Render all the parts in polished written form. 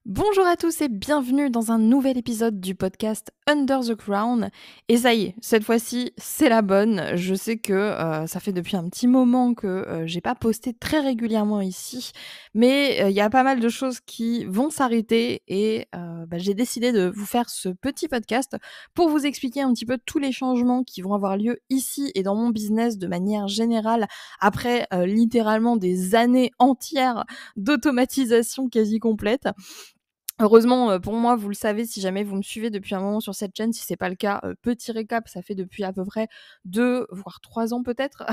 Bonjour à tous et bienvenue dans un nouvel épisode du podcast Under the Crown. Et ça y est, cette fois-ci, c'est la bonne. Je sais que ça fait depuis un petit moment que j'ai pas posté très régulièrement ici, mais il y a pas mal de choses qui vont s'arrêter et j'ai décidé de vous faire ce petit podcast pour vous expliquer un petit peu tous les changements qui vont avoir lieu ici et dans mon business de manière générale après littéralement des années entières d'automatisation quasi complète. Heureusement, pour moi, vous le savez si jamais vous me suivez depuis un moment sur cette chaîne. Si c'est pas le cas, petit récap, ça fait depuis à peu près 2 voire 3 ans peut-être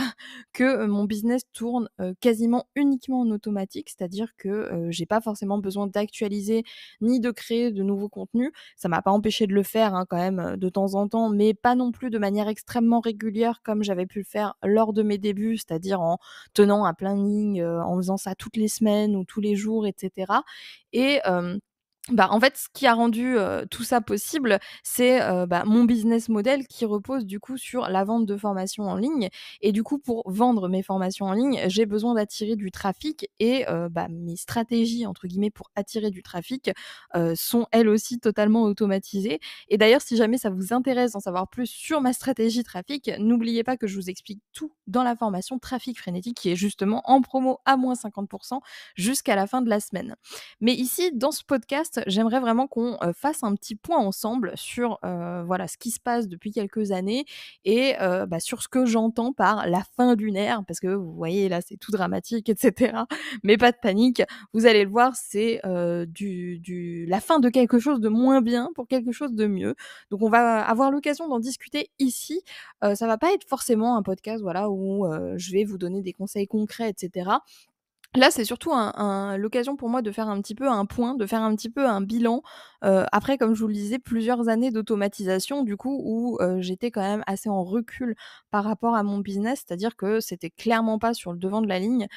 que, mon business tourne, quasiment uniquement en automatique. C'est-à-dire que, j'ai pas forcément besoin d'actualiser ni de créer de nouveaux contenus. Ça m'a pas empêché de le faire, hein, quand même, de temps en temps, mais pas non plus de manière extrêmement régulière comme j'avais pu le faire lors de mes débuts, c'est-à-dire en tenant un planning, en faisant ça toutes les semaines ou tous les jours et cetera. Et en fait, ce qui a rendu, tout ça possible, c'est, mon business model qui repose du coup sur la vente de formations en ligne et du coup, pour vendre mes formations en ligne, j'ai besoin d'attirer du trafic et mes «stratégies» entre guillemets pour attirer du trafic, sont elles aussi totalement automatisées. Et d'ailleurs, si jamais ça vous intéresse d'en savoir plus sur ma stratégie trafic, n'oubliez pas que je vous explique tout dans la formation Trafic Frénétique qui est justement en promo à moins 50 jusqu'à la fin de la semaine. Mais ici, dans ce podcast, j'aimerais vraiment qu'on fasse un petit point ensemble sur voilà ce qui se passe depuis quelques années et sur ce que j'entends par la fin d'une ère, parce que vous voyez là c'est tout dramatique, etc. Mais pas de panique, vous allez le voir, c'est la fin de quelque chose de moins bien pour quelque chose de mieux. Donc on va avoir l'occasion d'en discuter ici. Ça va pas être forcément un podcast voilà où je vais vous donner des conseils concrets, etc. Là, c'est surtout l'occasion pour moi de faire un petit peu un point, de faire un petit peu un bilan, après comme je vous le disais, plusieurs années d'automatisation du coup où, j'étais quand même assez en recul par rapport à mon business. C'est-à-dire que c'était clairement pas sur le devant de la ligne,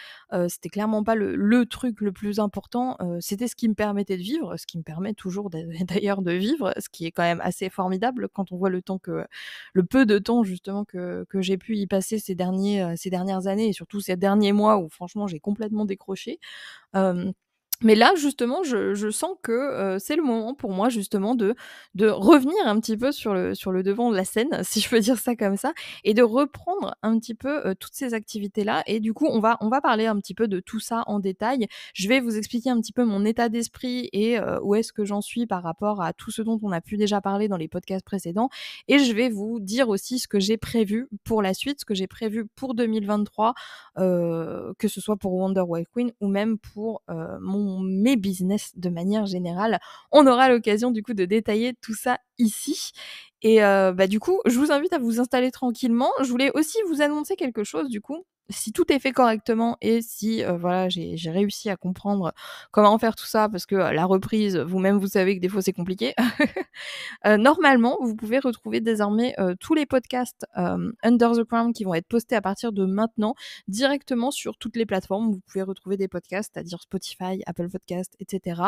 c'était clairement pas le truc le plus important, c'était ce qui me permettait de vivre, ce qui me permet toujours d'ailleurs de vivre, ce qui est quand même assez formidable quand on voit le peu de temps justement que j'ai pu y passer ces dernières années et surtout ces derniers mois où franchement j'ai complètement décroché. Hem mais là, justement, je sens que, c'est le moment pour moi justement de revenir un petit peu sur le devant de la scène, si je peux dire ça comme ça, et de reprendre un petit peu, toutes ces activités-là. Et du coup, on va parler un petit peu de tout ça en détail. Je vais vous expliquer un petit peu mon état d'esprit et où est-ce que j'en suis par rapport à tout ce dont on a pu déjà parler dans les podcasts précédents, et je vais vous dire aussi ce que j'ai prévu pour la suite, ce que j'ai prévu pour 2023, que ce soit pour Wonder Wife Queen ou même pour mes business de manière générale. On aura l'occasion du coup de détailler tout ça ici. Et du coup, je vous invite à vous installer tranquillement. Je voulais aussi vous annoncer quelque chose du coup. Si tout est fait correctement et si voilà j'ai réussi à comprendre comment faire tout ça, parce que la reprise, vous-même vous savez que des fois c'est compliqué. Normalement, vous pouvez retrouver désormais tous les podcasts Under the Crown qui vont être postés à partir de maintenant directement sur toutes les plateformes. Vous pouvez retrouver des podcasts, c'est-à-dire Spotify, Apple Podcasts, etc.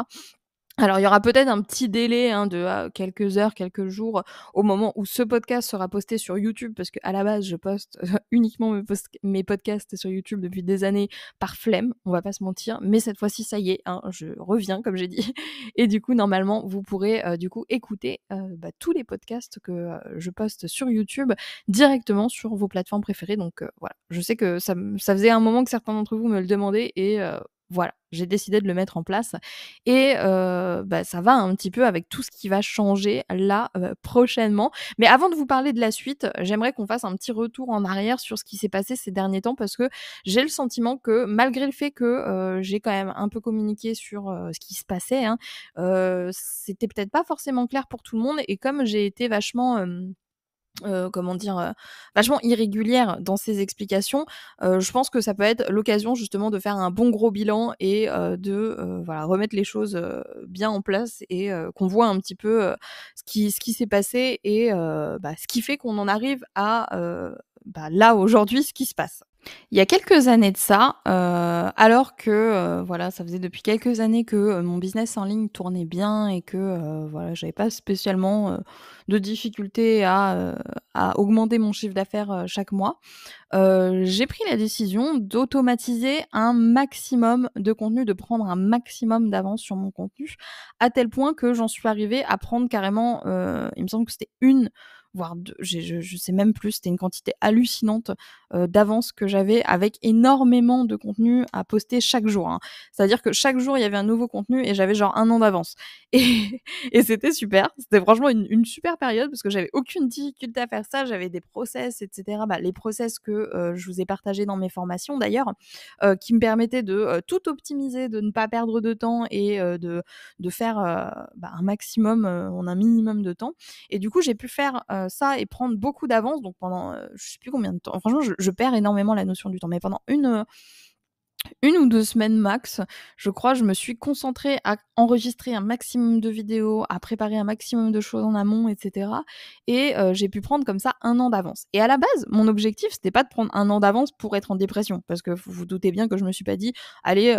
Alors, il y aura peut-être un petit délai, hein, de quelques heures, quelques jours au moment où ce podcast sera posté sur YouTube, parce qu'à la base, je poste uniquement mes podcasts sur YouTube depuis des années par flemme, on va pas se mentir. Mais cette fois-ci, ça y est, hein, je reviens, comme j'ai dit. Et du coup, normalement, vous pourrez du coup écouter tous les podcasts que je poste sur YouTube directement sur vos plateformes préférées. Donc voilà, je sais que ça faisait un moment que certains d'entre vous me le demandaient et voilà, j'ai décidé de le mettre en place. Et ça va un petit peu avec tout ce qui va changer là, prochainement. Mais avant de vous parler de la suite, j'aimerais qu'on fasse un petit retour en arrière sur ce qui s'est passé ces derniers temps, parce que j'ai le sentiment que malgré le fait que, j'ai quand même un peu communiqué sur, ce qui se passait, hein, c'était peut-être pas forcément clair pour tout le monde. Et comme j'ai été vachement, comment dire? Vachement irrégulière dans ses explications. Je pense que ça peut être l'occasion justement de faire un bon gros bilan et voilà, remettre les choses, bien en place et qu'on voit un petit peu, ce qui s'est passé et ce qui fait qu'on en arrive à, là aujourd'hui, ce qui se passe. Il y a quelques années de ça, alors que, voilà, ça faisait depuis quelques années que, mon business en ligne tournait bien et que, voilà, j'avais pas spécialement, de difficultés à augmenter mon chiffre d'affaires, chaque mois, j'ai pris la décision d'automatiser un maximum de contenu, de prendre un maximum d'avance sur mon contenu, à tel point que j'en suis arrivée à prendre carrément, il me semble que c'était 1 voire 2, je sais même plus, c'était une quantité hallucinante, d'avance que j'avais avec énormément de contenu à poster chaque jour, hein. C'est-à-dire que chaque jour, il y avait un nouveau contenu et j'avais genre 1 an d'avance et et c'était super. C'était franchement une super période parce que j'avais aucune difficulté à faire ça. J'avais des process et cetera. Bah, les process que, je vous ai partagés dans mes formations d'ailleurs, qui me permettaient de, tout optimiser, de ne pas perdre de temps et de faire, bah, un maximum, en un minimum de temps et du coup, j'ai pu faire, ça et prendre beaucoup d'avance donc pendant, je sais plus combien de temps. Franchement, je perds énormément la notion du temps, mais pendant une ou 2 semaines max, je crois, je me suis concentrée à enregistrer un maximum de vidéos, à préparer un maximum de choses en amont et cetera et j'ai pu prendre comme ça 1 an d'avance et à la base, mon objectif, c'était pas de prendre 1 an d'avance pour être en dépression parce que vous vous doutez bien que je me suis pas dit: «Allez,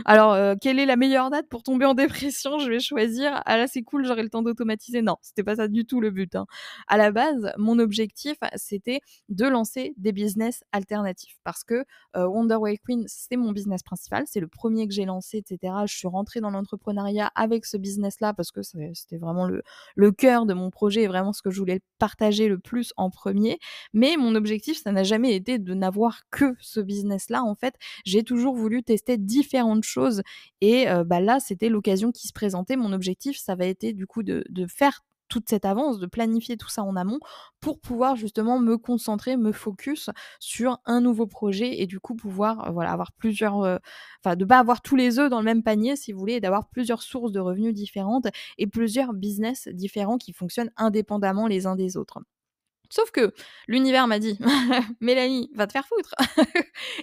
alors, quelle est la meilleure date pour tomber en dépression? Je vais choisir. Ah là, c'est cool, j'aurai le temps d'automatiser». Non, c'était pas ça du tout le but, hein. À la base, mon objectif, c'était de lancer des business alternatifs parce que Wonder Way Queen, c'est mon business principal, c'est le premier que j'ai lancé, et cetera. Je suis rentrée dans l'entrepreneuriat avec ce business-là parce que c'était vraiment le cœur de mon projet et vraiment ce que je voulais partager le plus en premier. Mais mon objectif, ça n'a jamais été de n'avoir que ce business-là. En fait, j'ai toujours voulu tester différentes choses et bah, là, c'était l'occasion qui se présentait. Mon objectif, ça va été du coup de faire toute cette avance, de planifier tout ça en amont pour pouvoir justement me concentrer, me focus sur un nouveau projet et du coup pouvoir, voilà, avoir plusieurs, enfin de pas avoir tous les œufs dans le même panier si vous voulez et d'avoir plusieurs sources de revenus différentes et plusieurs business différents qui fonctionnent indépendamment les uns des autres. Sauf que l'univers m'a dit: «Mélanie, va te faire foutre»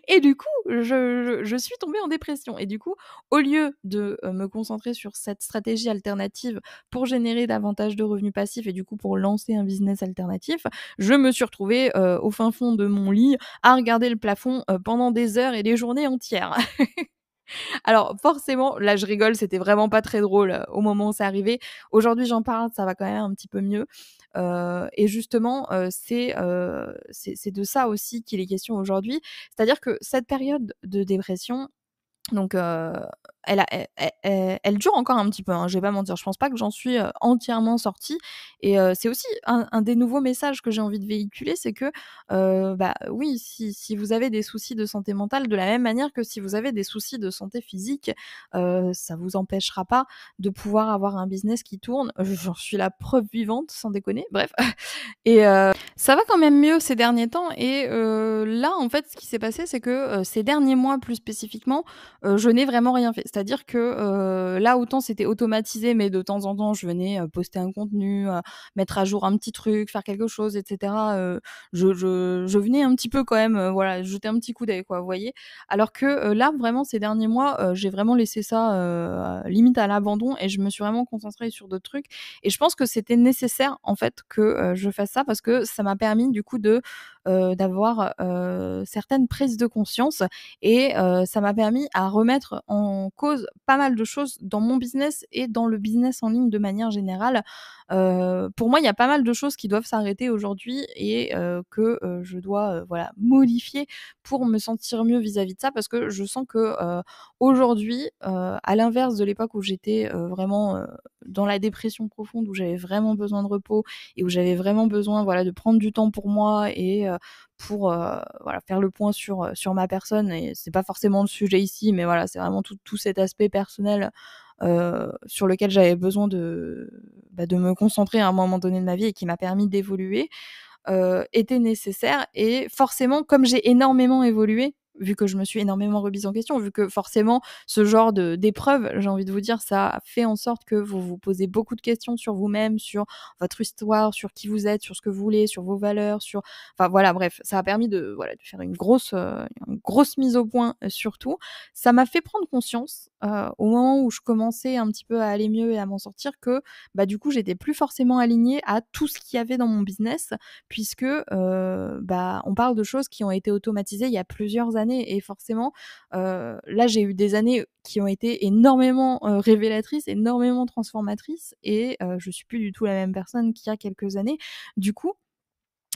et du coup, je suis tombée en dépression et du coup, au lieu de, me concentrer sur cette stratégie alternative pour générer davantage de revenus passifs et du coup pour lancer un business alternatif, je me suis retrouvée, au fin fond de mon lit à regarder le plafond, pendant des heures et des journées entières. Alors forcément, là je rigole, c'était vraiment pas très drôle, au moment où c'est arrivé. Aujourd'hui j'en parle, ça va quand même un petit peu mieux, et justement, c'est de ça aussi qu'il est question aujourd'hui. C'est-à-dire que cette période de dépression, donc elle dure encore un petit peu, hein, je vais pas mentir. Je pense pas que j'en suis, entièrement sortie et c'est aussi un des nouveaux messages que j'ai envie de véhiculer, c'est que, bah, oui, si vous avez des soucis de santé mentale, de la même manière que si vous avez des soucis de santé physique, ça vous empêchera pas de pouvoir avoir un business qui tourne. J'en suis la preuve vivante, sans déconner, bref et ça va quand même mieux ces derniers temps et là, en fait, ce qui s'est passé, c'est que, ces derniers mois plus spécifiquement, je n'ai vraiment rien fait. C'est-à-dire que, là, autant c'était automatisé, mais de temps en temps, je venais, poster un contenu, mettre à jour un petit truc, faire quelque chose et cetera, je venais un petit peu quand même, voilà, jeter un petit coup d'œil, quoi, vous voyez? Alors que, là, vraiment, ces derniers mois, j'ai vraiment laissé ça, limite à l'abandon et je me suis vraiment concentrée sur d'autres trucs et je pense que c'était nécessaire, en fait, que, je fasse ça parce que ça m'a permis, du coup, d'avoir, certaines prises de conscience et ça m'a permis à remettre en cause pas mal de choses dans mon business et dans le business en ligne de manière générale. Pour moi, il y a pas mal de choses qui doivent s'arrêter aujourd'hui et que, je dois, voilà, modifier pour me sentir mieux vis-à-vis de ça parce que je sens que, aujourd'hui, à l'inverse de l'époque où j'étais, vraiment, dans la dépression profonde, où j'avais vraiment besoin de repos et où j'avais vraiment besoin, voilà, de prendre du temps pour moi et pour, voilà, faire le point sur ma personne et c'est pas forcément le sujet ici, mais voilà, c'est vraiment tout cet aspect personnel, sur lequel j'avais besoin de me concentrer à un moment donné de ma vie et qui m'a permis d'évoluer, était nécessaire et forcément, comme j'ai énormément évolué, vu que je me suis énormément remise en question, vu que forcément ce genre d'épreuve, j'ai envie de vous dire, ça fait en sorte que vous vous posez beaucoup de questions sur vous-même, sur votre histoire, sur qui vous êtes, sur ce que vous voulez, sur vos valeurs, sur enfin voilà, bref, ça a permis de voilà, de faire une grosse mise au point, surtout. Ça m'a fait prendre conscience, au moment où je commençais un petit peu à aller mieux et à m'en sortir que, bah, du coup, j'étais plus forcément alignée à tout ce qu'il y avait dans mon business puisque, bah, on parle de choses qui ont été automatisées il y a plusieurs années et forcément, là, j'ai eu des années qui ont été énormément, révélatrices, énormément transformatrices et je suis plus du tout la même personne qu'il y a quelques années. Du coup,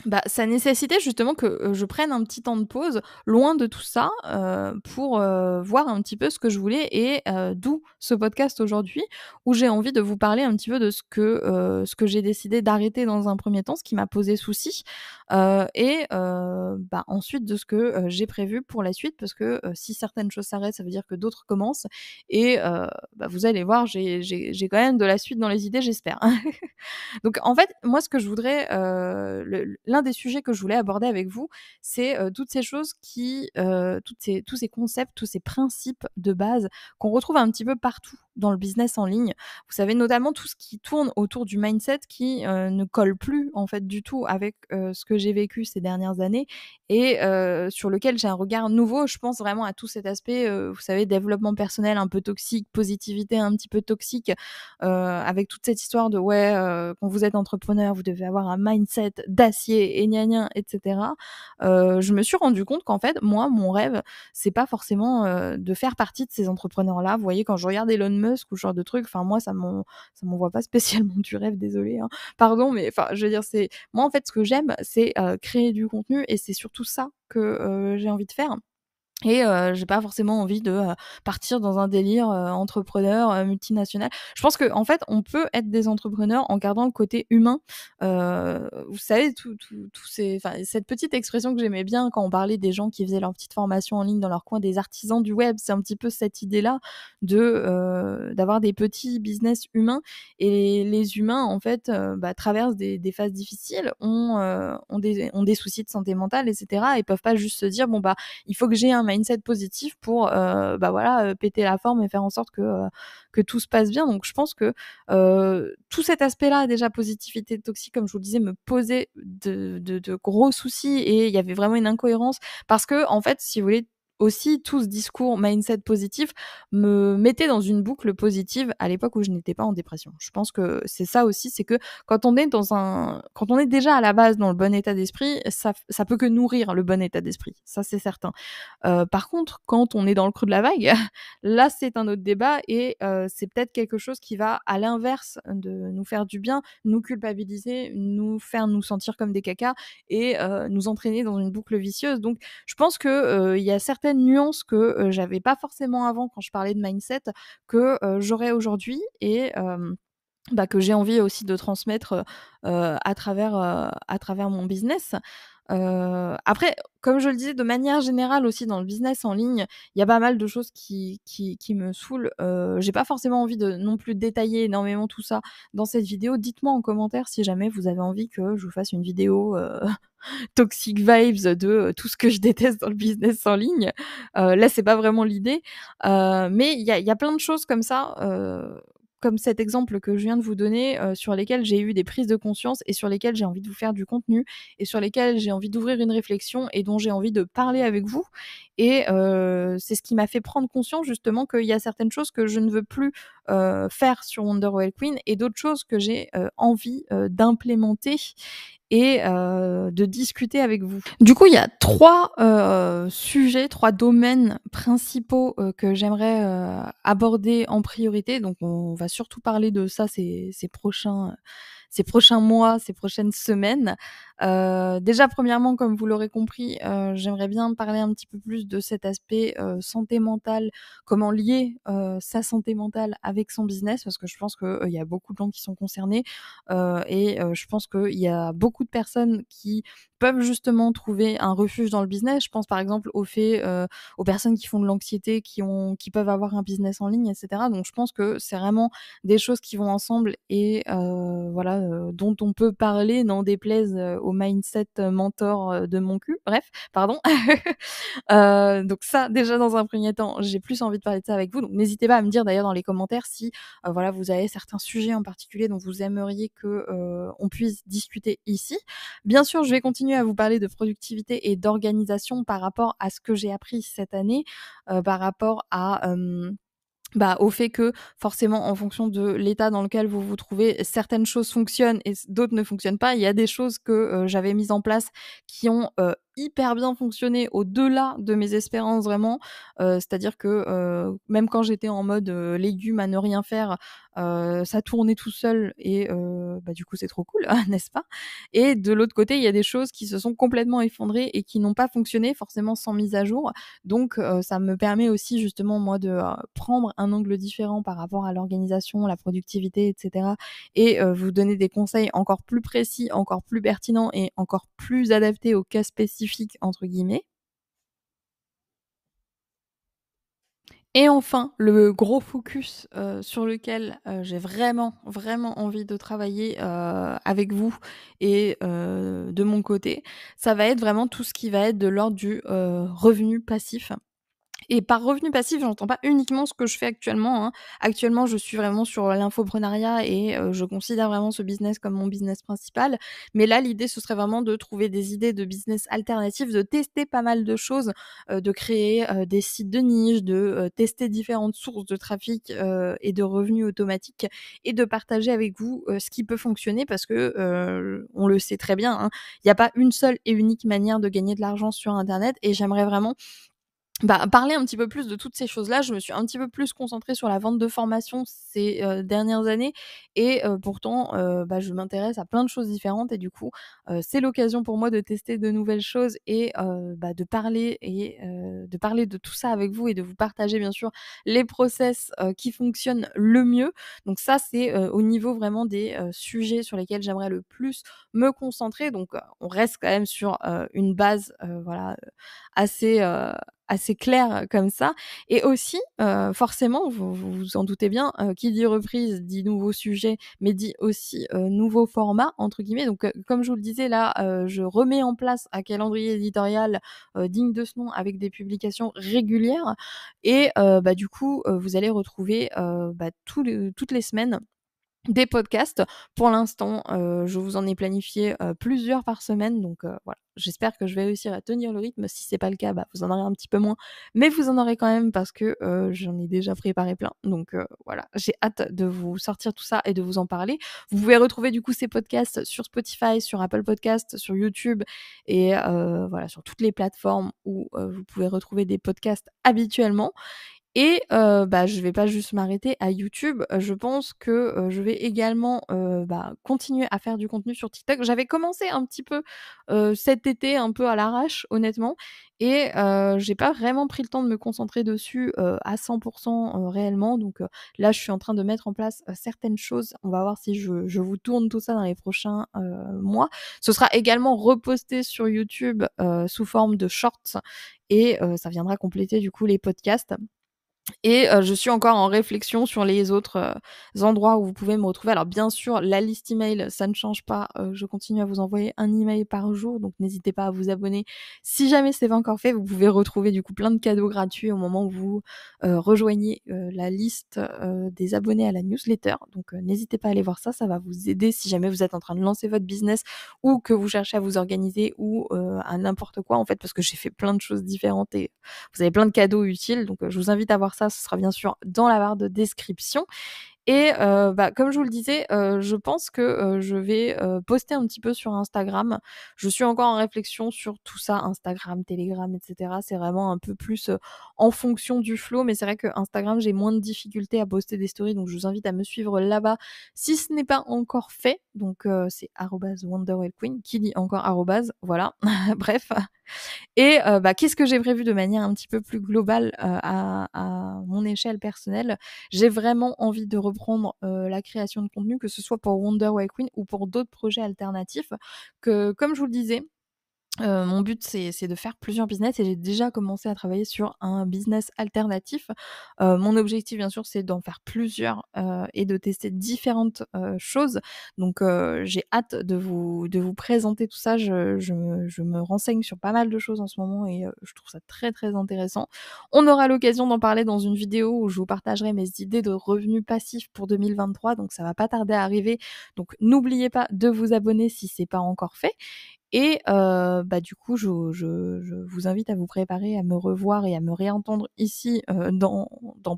Bah, ça nécessitait justement que, je prenne un petit temps de pause, loin de tout ça, pour, voir un petit peu ce que je voulais et d'où ce podcast aujourd'hui, où j'ai envie de vous parler un petit peu de ce que j'ai décidé d'arrêter dans un premier temps, ce qui m'a posé souci, et bah, ensuite de ce que, j'ai prévu pour la suite. Parce que, si certaines choses s'arrêtent, ça veut dire que d'autres commencent et bah, vous allez voir, j'ai quand même de la suite dans les idées, j'espère. Donc en fait, moi ce que je voudrais, l'un des sujets que je voulais aborder avec vous, c'est, toutes ces choses tous ces concepts, tous ces principes de base qu'on retrouve un petit peu partout dans le business en ligne. Vous savez, notamment tout ce qui tourne autour du mindset qui, ne colle plus en fait du tout avec, ce que j'ai vécu ces dernières années et sur lequel j'ai un regard nouveau. Je pense vraiment à tout cet aspect, vous savez, développement personnel un peu toxique, positivité un petit peu toxique, avec toute cette histoire de ouais, quand vous êtes entrepreneur, vous devez avoir un mindset d'acier et gna gna et cetera. Je me suis rendu compte qu'en fait, moi, mon rêve, c'est pas forcément, de faire partie de ces entrepreneurs-là. Vous voyez, quand je regarde Elon Musk ou ce genre de truc, enfin moi, ça m'envoie pas spécialement du rêve, désolée, hein. Pardon, mais enfin, je veux dire, c'est moi, en fait, ce que j'aime, c'est, créer du contenu et c'est surtout ça que, j'ai envie de faire. Et j'ai pas forcément envie de, partir dans un délire, entrepreneur, multinational. Je pense qu'en fait, on peut être des entrepreneurs en gardant le côté humain. Vous savez, tous ces enfin, cette petite expression que j'aimais bien quand on parlait des gens qui faisaient leur petite formation en ligne dans leur coin, des artisans du web. C'est un petit peu cette idée-là de, d'avoir des petits business humains et les humains, en fait, bah, traversent des phases difficiles, ont des soucis de santé mentale et cetera et peuvent pas juste se dire: «Bon, bah, il faut que j'ai un mindset positif pour, bah, voilà, péter la forme et faire en sorte que tout se passe bien. Donc je pense que, tout cet aspect-là, déjà positivité toxique, comme je vous le disais, me posait de gros soucis et il y avait vraiment une incohérence parce qu'en fait, si vous voulez, aussi tout ce discours mindset positif me mettait dans une boucle positive à l'époque où je n'étais pas en dépression. Je pense que c'est ça aussi, c'est que quand on est déjà à la base dans le bon état d'esprit, ça peut que nourrir le bon état d'esprit. Ça, c'est certain. Par contre, quand on est dans le creux de la vague, là, c'est un autre débat et c'est peut-être quelque chose qui va à l'inverse de nous faire du bien, nous culpabiliser, nous faire nous sentir comme des cacas et nous entraîner dans une boucle vicieuse. Donc je pense que, il y a certaines nuances que, j'avais pas forcément avant quand je parlais de mindset que, j'aurais aujourd'hui et bah, que j'ai envie aussi de transmettre, à travers mon business. Après, comme je le disais, de manière générale aussi dans le business en ligne, il y a pas mal de choses qui me saoulent. J'ai pas forcément envie de non plus détailler énormément tout ça dans cette vidéo. Dites-moi en commentaire si jamais vous avez envie que je vous fasse une vidéo, toxic vibes de, tout ce que je déteste dans le business en ligne. Là, c'est pas vraiment l'idée, mais il y a plein de choses comme ça, comme cet exemple que je viens de vous donner, sur lesquels j'ai eu des prises de conscience et sur lesquels j'ai envie de vous faire du contenu et sur lesquels j'ai envie d'ouvrir une réflexion et dont j'ai envie de parler avec vous et c'est ce qui m'a fait prendre conscience justement qu'il y a certaines choses que je ne veux plus, faire sur Wonderwell Queen et d'autres choses que j'ai, envie, d'implémenter et de discuter avec vous. Du coup, il y a 3 sujets, 3 domaines principaux, que j'aimerais, aborder en priorité. Donc on va surtout parler de ça ces prochains mois, ces prochaines semaines. Déjà premièrement, comme vous l'aurez compris, j'aimerais bien parler un petit peu plus de cet aspect, santé mentale, comment lier, sa santé mentale avec son business parce que je pense que, il y a beaucoup de gens qui sont concernés, et je pense qu'il y a beaucoup de personnes qui peuvent justement trouver un refuge dans le business. Je pense par exemple aux personnes qui font de l'anxiété, qui peuvent avoir un business en ligne et cetera. Donc je pense que c'est vraiment des choses qui vont ensemble et voilà, dont on peut parler, n'en déplaise, au mindset, mentor, de mon cul. Bref, pardon. Donc ça, déjà dans un premier temps, j'ai plus envie de parler de ça avec vous. Donc n'hésitez pas à me dire d'ailleurs dans les commentaires si, voilà, vous avez certains sujets en particulier dont vous aimeriez que, on puisse discuter ici. Bien sûr, je vais continuer à vous parler de productivité et d'organisation par rapport à ce que j'ai appris cette année, par rapport à, bah, au fait que forcément en fonction de l'état dans lequel vous vous trouvez, certaines choses fonctionnent et d'autres ne fonctionnent pas. Il y a des choses que, j'avais mises en place qui ont, hyper bien fonctionné au-delà de mes espérances vraiment. C'est-à-dire que, même quand j'étais en mode, légumes à ne rien faire, ça tournait tout seul et bah, du coup, c'est trop cool, n'est-ce pas? Et de l'autre côté, il y a des choses qui se sont complètement effondrées et qui n'ont pas fonctionné, forcément sans mise à jour. Donc ça me permet aussi justement moi de, prendre un angle différent par rapport à l'organisation, la productivité et cetera et vous donner des conseils encore plus précis, encore plus pertinents et encore plus adaptés «aux cas spécifiques» entre guillemets. Et enfin, le gros focus, sur lequel, j'ai vraiment, vraiment envie de travailler, avec vous et de mon côté, ça va être vraiment tout ce qui va être de l'ordre du, revenu passif. Et par revenu passif, j'entends pas uniquement ce que je fais actuellement, hein. Actuellement, je suis vraiment sur l'infoprenariat et je considère vraiment ce business comme mon business principal. Mais là, l'idée, ce serait vraiment de trouver des idées de business alternatifs, de tester pas mal de choses, de créer, des sites de niche, de, tester différentes sources de trafic, et de revenus automatiques et de partager avec vous, ce qui peut fonctionner parce que, on le sait très bien, hein, il y a pas une seule et unique manière de gagner de l'argent sur internet et j'aimerais vraiment bah, parler un petit peu plus de toutes ces choses-là. Je me suis un petit peu plus concentrée sur la vente de formation ces, dernières années et pourtant, bah, je m'intéresse à plein de choses différentes et du coup, c'est l'occasion pour moi de tester de nouvelles choses et bah, de parler de tout ça avec vous et de vous partager bien sûr les process, qui fonctionnent le mieux. Donc ça, c'est, au niveau vraiment des, sujets sur lesquels j'aimerais le plus me concentrer. Donc, on reste quand même sur, une base, voilà, assez, assez clair comme ça et aussi, forcément, vous vous en doutez bien, qui dit reprise dit nouveau sujet, mais dit aussi, «nouveau format» entre guillemets donc comme je vous le disais là, je remets en place un calendrier éditorial, digne de ce nom avec des publications régulières et bah, du coup, vous allez retrouver, bah, toutes les semaines des podcasts. Pour l'instant, je vous en ai planifié, plusieurs par semaine donc voilà. J'espère que je vais réussir à tenir le rythme. Si c'est pas le cas, bah, vous en aurez un petit peu moins, mais vous en aurez quand même parce que, j'en ai déjà préparé plein donc voilà. J'ai hâte de vous sortir tout ça et de vous en parler. Vous pouvez retrouver du coup ces podcasts sur Spotify, sur Apple Podcasts, sur YouTube et voilà, sur toutes les plateformes où, vous pouvez retrouver des podcasts habituellement. Et bah, je vais pas juste m'arrêter à YouTube. Je pense que, je vais également, bah, continuer à faire du contenu sur TikTok. J'avais commencé un petit peu, cet été, un peu à l'arrache, honnêtement et j'ai pas vraiment pris le temps de me concentrer dessus, à 100 réellement. Donc là, je suis en train de mettre en place, certaines choses. On va voir si je vous tourne tout ça dans les prochains, mois. Ce sera également reposté sur YouTube, sous forme de shorts et ça viendra compléter, du coup, les podcasts. Et je suis encore en réflexion sur les autres, endroits où vous pouvez me retrouver. Alors bien sûr, la liste email, ça ne change pas, je continue à vous envoyer un email par jour, donc n'hésitez pas à vous abonner. Si jamais c'est pas encore fait, vous pouvez retrouver du coup plein de cadeaux gratuits au moment où vous, rejoignez, la liste, des abonnés à la newsletter. Donc n'hésitez pas à aller voir ça, ça va vous aider si jamais vous êtes en train de lancer votre business ou que vous cherchez à vous organiser ou, à n'importe quoi en fait, parce que j'ai fait plein de choses différentes et vous avez plein de cadeaux utiles, donc je vous invite à voir ça. Ce sera bien sûr dans la barre de description et bah, comme je vous le disais, je pense que, je vais, poster un petit peu sur Instagram. Je suis encore en réflexion sur tout ça, Instagram, Telegram et cetera. C'est vraiment un peu plus, en fonction du flow, mais c'est vrai que Instagram, j'ai moins de difficultés à poster des stories, donc je vous invite à me suivre là-bas si ce n'est pas encore fait. Donc c'est @wonderwellqueen. Qui dit encore arrobase? Voilà, bref. Et bah, qu'est-ce que j'ai prévu de manière un petit peu plus globale, à mon échelle personnelle? J'ai vraiment envie de reprendre, la création de contenu, que ce soit pour Wonder Why Queen ou pour d'autres projets alternatifs que, comme je vous le disais, mon but c'est de faire plusieurs business et j'ai déjà commencé à travailler sur un business alternatif. Mon objectif bien sûr c'est d'en faire plusieurs, et de tester différentes, choses. Donc j'ai hâte de vous présenter tout ça. Je me renseigne sur pas mal de choses en ce moment et je trouve ça très, très intéressant. On aura l'occasion d'en parler dans une vidéo où je vous partagerai mes idées de revenus passifs pour 2023, donc ça va pas tarder à arriver. Donc n'oubliez pas de vous abonner si c'est pas encore fait et du coup, je vous invite à vous préparer à me revoir et à me réentendre ici, dans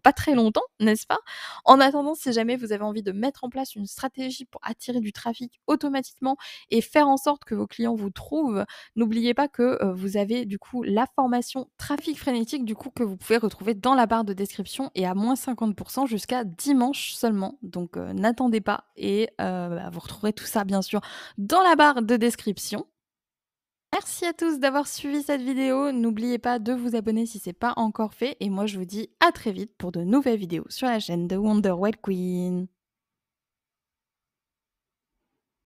pas très longtemps, n'est-ce pas? En attendant, si jamais vous avez envie de mettre en place une stratégie pour attirer du trafic automatiquement et faire en sorte que vos clients vous trouvent, n'oubliez pas que, vous avez du coup la formation trafic frénétique du coup que vous pouvez retrouver dans la barre de description et à -50 jusqu'à dimanche seulement. Donc, n'attendez pas et vous retrouverez tout ça bien sûr dans la barre de description. Merci à tous d'avoir suivi cette vidéo. N'oubliez pas de vous abonner si c'est pas encore fait et moi je vous dis à très vite pour de nouvelles vidéos sur la chaîne de Wonder Whale Queen.